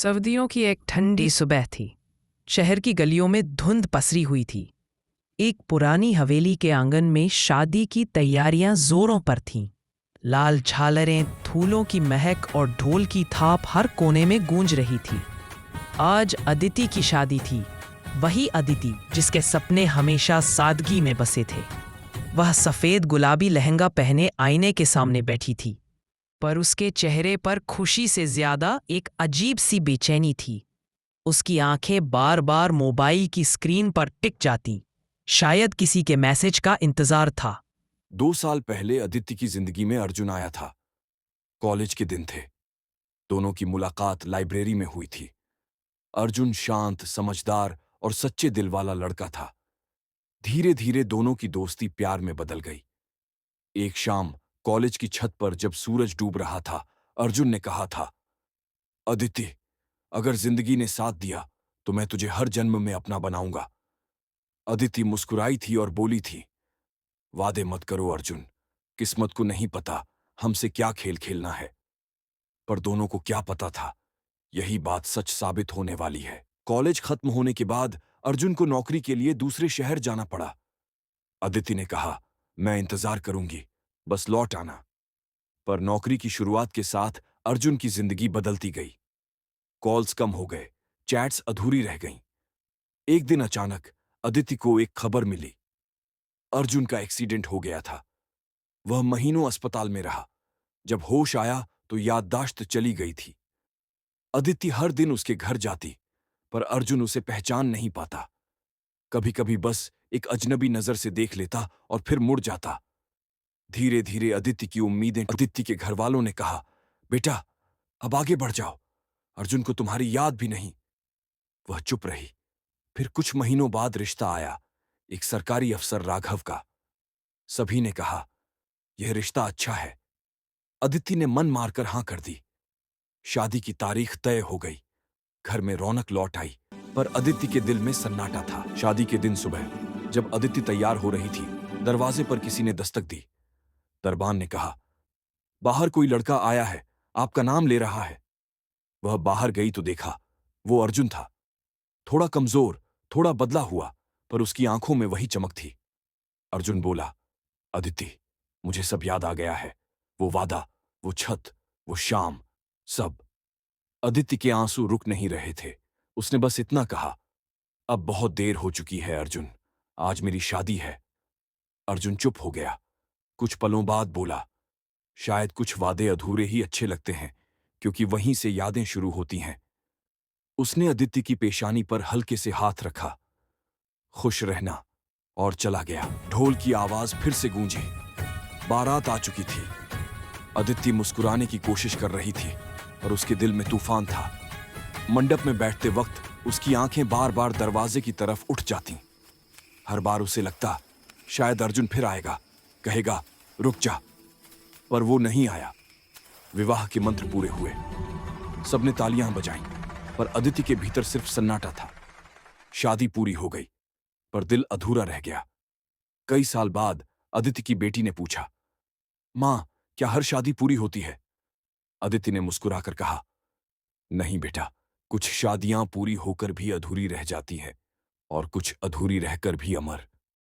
सर्दियों की एक ठंडी सुबह थी। शहर की गलियों में धुंध पसरी हुई थी। एक पुरानी हवेली के आंगन में शादी की तैयारियां जोरों पर थीं। लाल झालरें, फूलों की महक और ढोल की थाप हर कोने में गूंज रही थी। आज अदिति की शादी थी, वही अदिति जिसके सपने हमेशा सादगी में बसे थे। वह सफेद गुलाबी लहंगा पहने आईने के सामने बैठी थी, पर उसके चेहरे पर खुशी से ज्यादा एक अजीब सी बेचैनी थी। उसकी आंखें बार बार मोबाइल की स्क्रीन पर टिक जाती, शायद किसी के मैसेज का इंतजार था। 2 साल पहले अदिति की जिंदगी में अर्जुन आया था। कॉलेज के दिन थे। दोनों की मुलाकात लाइब्रेरी में हुई थी। अर्जुन शांत, समझदार और सच्चे दिल वाला लड़का था। धीरे धीरे दोनों की दोस्ती प्यार में बदल गई। एक शाम कॉलेज की छत पर जब सूरज डूब रहा था, अर्जुन ने कहा था, अदिति, अगर जिंदगी ने साथ दिया तो मैं तुझे हर जन्म में अपना बनाऊंगा। अदिति मुस्कुराई थी और बोली थी, वादे मत करो अर्जुन, किस्मत को नहीं पता हमसे क्या खेल खेलना है। पर दोनों को क्या पता था, यही बात सच साबित होने वाली है। कॉलेज खत्म होने के बाद अर्जुन को नौकरी के लिए दूसरे शहर जाना पड़ा। अदिति ने कहा, मैं इंतजार करूंगी, बस लौट आना। पर नौकरी की शुरुआत के साथ अर्जुन की जिंदगी बदलती गई। कॉल्स कम हो गए, चैट्स अधूरी रह गईं। एक दिन अचानक अदिति को एक खबर मिली। अर्जुन का एक्सीडेंट हो गया था। वह महीनों अस्पताल में रहा। जब होश आया तो याददाश्त चली गई थी। अदिति हर दिन उसके घर जाती, पर अर्जुन उसे पहचान नहीं पाता। कभी कभी बस एक अजनबी नजर से देख लेता और फिर मुड़ जाता। धीरे धीरे अदिति की उम्मीदें। अदिति के घर वालों ने कहा, बेटा, अब आगे बढ़ जाओ, अर्जुन को तुम्हारी याद भी नहीं। वह चुप रही। फिर कुछ महीनों बाद रिश्ता आया, एक सरकारी अफसर राघव का। सभी ने कहा, यह रिश्ता अच्छा है। अदिति ने मन मारकर हां कर दी। शादी की तारीख तय हो गई। घर में रौनक लौट आई, पर अदिति के दिल में सन्नाटा था। शादी के दिन सुबह जब अदिति तैयार हो रही थी, दरवाजे पर किसी ने दस्तक दी। दरबान ने कहा, बाहर कोई लड़का आया है, आपका नाम ले रहा है। वह बाहर गई तो देखा, वो अर्जुन था। थोड़ा कमजोर, थोड़ा बदला हुआ, पर उसकी आंखों में वही चमक थी। अर्जुन बोला, अदिति, मुझे सब याद आ गया है। वो वादा, वो छत, वो शाम, सब। अदिति के आंसू रुक नहीं रहे थे। उसने बस इतना कहा, अब बहुत देर हो चुकी है अर्जुन, आज मेरी शादी है। अर्जुन चुप हो गया। कुछ पलों बाद बोला, शायद कुछ वादे अधूरे ही अच्छे लगते हैं, क्योंकि वहीं से यादें शुरू होती हैं। उसने अदिति की पेशानी पर हल्के से हाथ रखा, खुश रहना, और चला गया। ढोल की आवाज फिर से गूंजी। बारात आ चुकी थी। अदिति मुस्कुराने की कोशिश कर रही थी, पर उसके दिल में तूफान था। मंडप में बैठते वक्त उसकी आंखें बार बार दरवाजे की तरफ उठ जातीं। हर बार उसे लगता, शायद अर्जुन फिर आएगा, कहेगा, रुक जा। पर वो नहीं आया। विवाह के मंत्र पूरे हुए। सबने तालियां बजाईं, पर अदिति के भीतर सिर्फ सन्नाटा था। शादी पूरी हो गई, पर दिल अधूरा रह गया। कई साल बाद अदिति की बेटी ने पूछा, मां, क्या हर शादी पूरी होती है? अदिति ने मुस्कुराकर कहा, नहीं बेटा, कुछ शादियां पूरी होकर भी अधूरी रह जाती हैं, और कुछ अधूरी रहकर भी अमर।